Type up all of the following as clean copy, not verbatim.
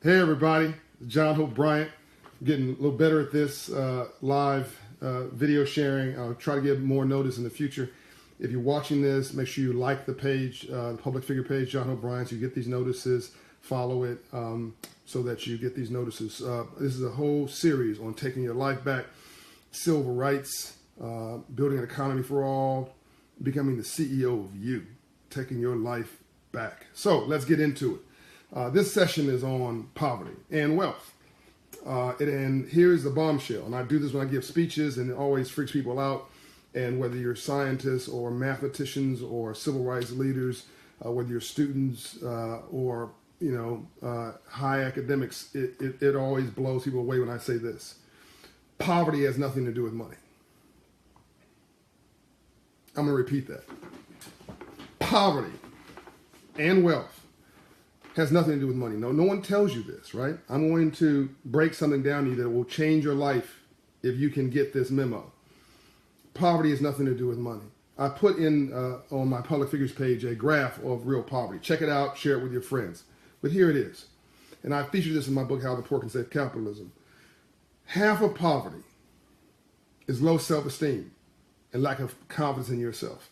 Hey everybody, John Hope Bryant. I'm getting a little better at this live video sharing. I'll try to give more notice in the future. If you're watching this, make sure you like the page, the public figure page, John Hope Bryant, so you get these notices, follow it so that you get these notices. This is a whole series on taking your life back, civil rights, building an economy for all, becoming the CEO of you, taking your life back. So let's get into it. This session is on poverty and wealth. And here's the bombshell. And I do this when I give speeches, and it always freaks people out. And whether you're scientists or mathematicians or civil rights leaders, whether you're students or high academics, it always blows people away when I say this. Poverty has nothing to do with money. I'm going to repeat that. Poverty and wealth has nothing to do with money. No one tells you this, right? I'm going to break something down to you that will change your life if you can get this memo. Poverty has nothing to do with money. I put in on my public figures page a graph of real poverty. Check it out, share it with your friends. But here it is. And I featured this in my book, How the Poor Can Save Capitalism. Half of poverty is low self-esteem and lack of confidence in yourself.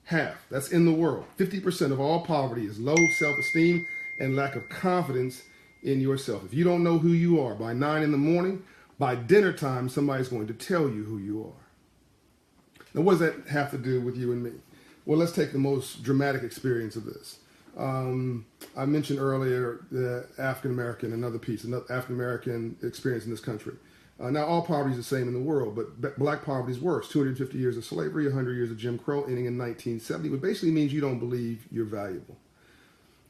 Half. That's in the world. 50% of all poverty is low self-esteem and lack of confidence in yourself. If you don't know who you are by 9 in the morning, by dinner time, somebody's going to tell you who you are. Now, what does that have to do with you and me? Well, let's take the most dramatic experience of this. I mentioned earlier the African-American, another African-American experience in this country. Now, all poverty is the same in the world, but black poverty is worse. 250 years of slavery, 100 years of Jim Crow, ending in 1970, which basically means you don't believe you're valuable.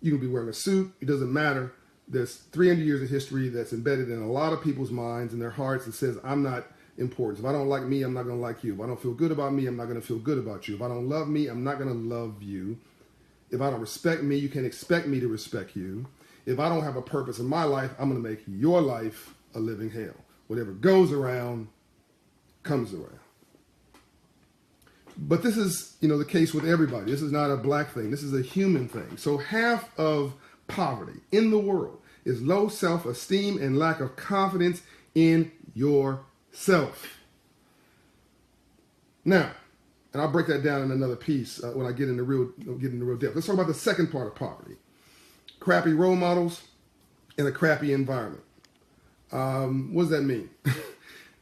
You can be wearing a suit. It doesn't matter. There's 300 years of history that's embedded in a lot of people's minds and their hearts that says, I'm not important. If I don't like me, I'm not going to like you. If I don't feel good about me, I'm not going to feel good about you. If I don't love me, I'm not going to love you. If I don't respect me, you can't expect me to respect you. If I don't have a purpose in my life, I'm going to make your life a living hell. Whatever goes around, comes around. But this is, the case with everybody. This is not a black thing. This is a human thing. So half of poverty in the world is low self-esteem and lack of confidence in yourself. Now, and I'll break that down in another piece when I get into real depth. Let's talk about the second part of poverty. Crappy role models and a crappy environment. What does that mean?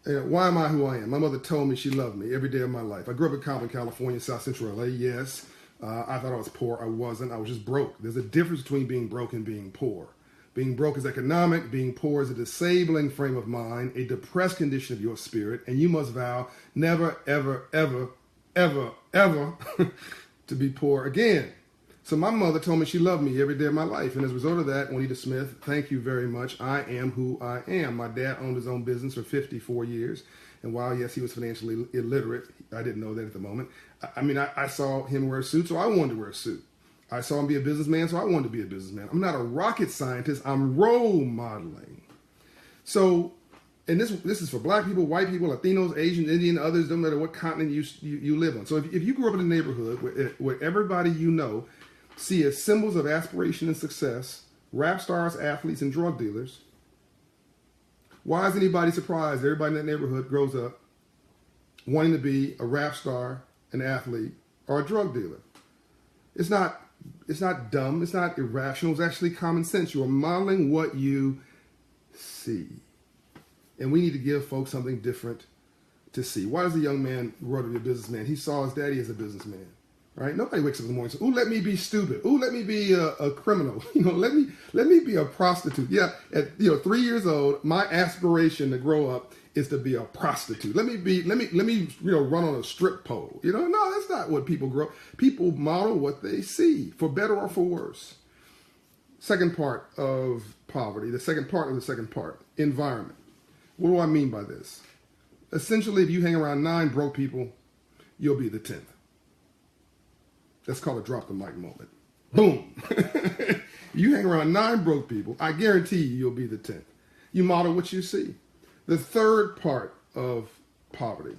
Why am I who I am? My mother told me she loved me every day of my life. I grew up in Compton, California, South Central LA. Yes, I thought I was poor. I wasn't. I was just broke. There's a difference between being broke and being poor. Being broke is economic. Being poor is a disabling frame of mind, a depressed condition of your spirit, and you must vow never, ever, ever, ever, ever to be poor again. So my mother told me she loved me every day of my life. And as a result of that, Juanita Smith, thank you very much. I am who I am. My dad owned his own business for 54 years. And while, yes, he was financially illiterate, I didn't know that at the moment. I saw him wear a suit, so I wanted to wear a suit. I saw him be a businessman, so I wanted to be a businessman. I'm not a rocket scientist. I'm role modeling. So, and this is for black people, white people, Latinos, Asians, Indian, others, no matter what continent you live on. So if you grew up in a neighborhood where everybody you know see as symbols of aspiration and success, rap stars, athletes, and drug dealers, why is anybody surprised everybody in that neighborhood grows up wanting to be a rap star, an athlete, or a drug dealer? It's not dumb. It's not irrational. It's actually common sense. You are modeling what you see. And we need to give folks something different to see. Why does a young man grow to be a businessman? He saw his daddy as a businessman. Right? Nobody wakes up in the morning and says, "Ooh, let me be stupid. Ooh, let me be a criminal. Let me be a prostitute." Yeah, at 3 years old, my aspiration to grow up is to be a prostitute. Let me run on a strip pole. No, that's not what people grow. People model what they see, for better or for worse. Second part of poverty, the second part, environment. What do I mean by this? Essentially, if you hang around 9 broke people, you'll be the 10th. That's called a drop the mic moment. Boom. You hang around 9 broke people, I guarantee you'll be the 10th. You model what you see. The third part of poverty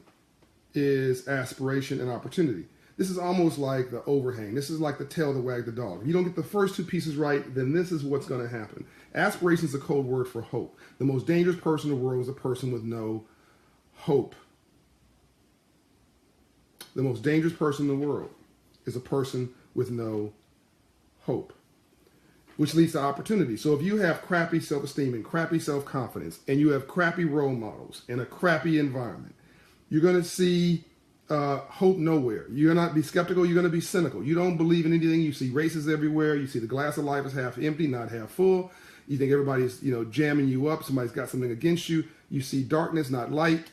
is aspiration and opportunity. This is almost like the overhang. This is like the tail that wagged the dog. If you don't get the first two pieces right, then this is what's going to happen. Aspiration is a code word for hope. The most dangerous person in the world is a person with no hope. The most dangerous person in the world is a person with no hope, which leads to opportunity. So if you have crappy self-esteem and crappy self-confidence, and you have crappy role models and a crappy environment, you're going to see hope nowhere. You're going to be skeptical. You're going to be cynical. You don't believe in anything. You see races everywhere. You see the glass of life is half empty, not half full. You think everybody's, jamming you up. Somebody's got something against you. You see darkness, not light.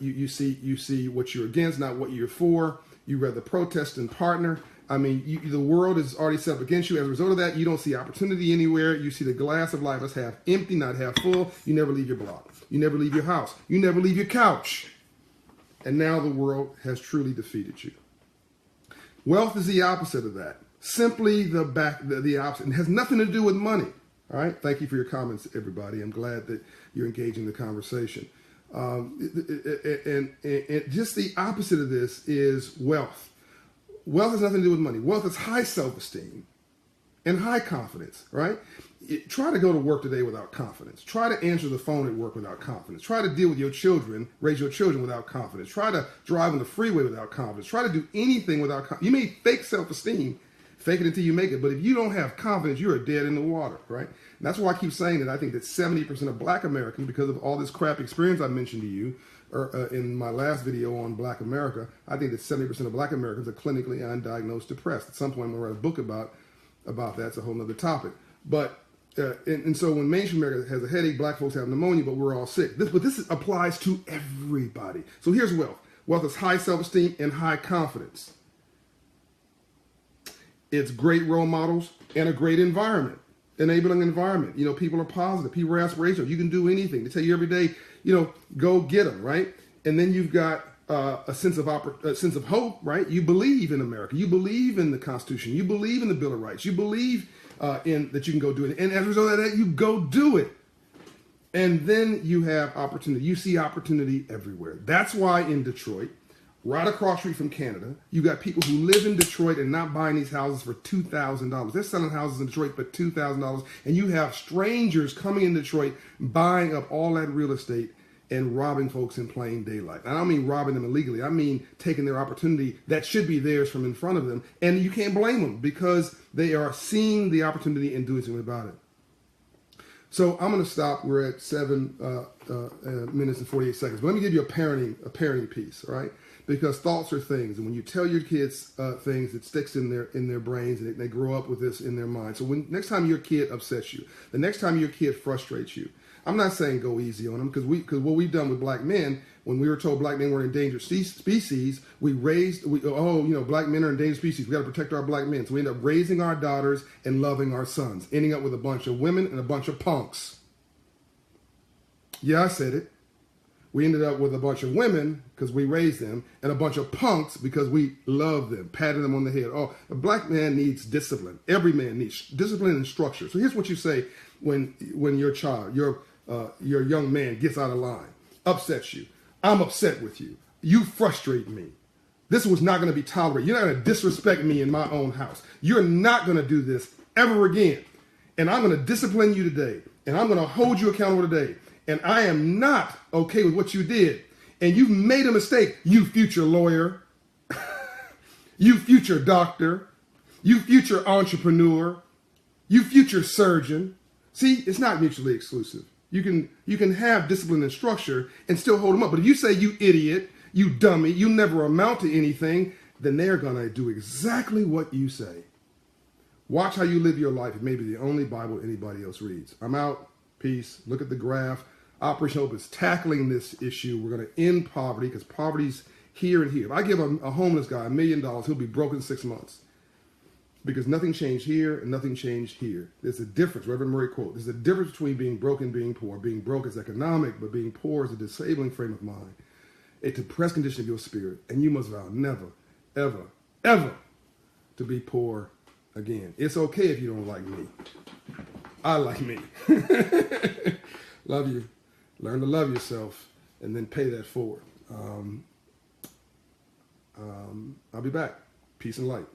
You see what you're against, not what you're for. You rather protest than partner. I mean, the world is already set up against you. As a result of that, you don't see opportunity anywhere. You see the glass of life as half empty, not half full. You never leave your block. You never leave your house. You never leave your couch. And now the world has truly defeated you. Wealth is the opposite of that. Simply the opposite. It has nothing to do with money. All right. Thank you for your comments, everybody. I'm glad that you're engaging the conversation. And just the opposite of this is wealth. Wealth has nothing to do with money. Wealth is high self-esteem and high confidence, right? Try to go to work today without confidence. Try to answer the phone at work without confidence. Try to deal with your children, raise your children without confidence. Try to drive on the freeway without confidence. Try to do anything without confidence. You may fake self-esteem, fake it until you make it. But if you don't have confidence, you're dead in the water, right? And that's why I keep saying that I think that 70% of black Americans, because of all this crap experience I mentioned to you in my last video on black America, I think that 70% of black Americans are clinically undiagnosed depressed. At some point, I'm going to write a book about that. It's a whole other topic. But and so when mainstream America has a headache, black folks have pneumonia, but we're all sick. But this applies to everybody. So here's wealth. Wealth is high self-esteem and high confidence. It's great role models and a great environment, enabling environment. People are positive. People are aspirational. You can do anything. They tell you every day, go get them, right? And then you've got a sense of hope, right? You believe in America. You believe in the Constitution. You believe in the Bill of Rights. You believe in that you can go do it. And as a result of that, you go do it. And then you have opportunity. You see opportunity everywhere. That's why in Detroit, right across the street from Canada, you got people who live in Detroit and not buying these houses for $2,000. They're selling houses in Detroit for $2,000. And you have strangers coming in Detroit, buying up all that real estate and robbing folks in plain daylight. And I don't mean robbing them illegally. I mean taking their opportunity that should be theirs from in front of them. And you can't blame them because they are seeing the opportunity and doing something about it. So I'm going to stop. We're at 7 minutes and 48 seconds. But let me give you a parenting piece, all right? Because thoughts are things. And when you tell your kids things, it sticks in their brains and they grow up with this in their mind. So next time your kid upsets you, the next time your kid frustrates you, I'm not saying go easy on them because what we've done with black men, when we were told black men were endangered species, black men are endangered species. We got to protect our black men. So we end up raising our daughters and loving our sons, ending up with a bunch of women and a bunch of punks. Yeah, I said it. We ended up with a bunch of women because we raised them and a bunch of punks because we love them, patted them on the head. Oh, a black man needs discipline. Every man needs discipline and structure. So here's what you say when your child, your young man gets out of line, upsets you. I'm upset with you. You frustrate me. This was not going to be tolerated. You're not going to disrespect me in my own house. You're not going to do this ever again. And I'm going to discipline you today. And I'm going to hold you accountable today. And I am not okay with what you did. And you've made a mistake, you future lawyer, you future doctor, you future entrepreneur, you future surgeon. See, it's not mutually exclusive. You can have discipline and structure and still hold them up. But if you say you idiot, you dummy, you never amount to anything, then they're going to do exactly what you say. Watch how you live your life. It may be the only Bible anybody else reads. I'm out. Peace. Look at the graph. Operation Hope is tackling this issue. We're going to end poverty because poverty's here and here. If I give a homeless guy $1 million, he'll be broke in 6 months. Because nothing changed here and nothing changed here. There's a difference. Reverend Murray quote, there's a difference between being broke and being poor. Being broke is economic, but being poor is a disabling frame of mind. A depressed condition of your spirit. And you must vow never, ever, ever to be poor again. It's okay if you don't like me. I like me. Love you. Learn to love yourself and then pay that forward. I'll be back. Peace and light.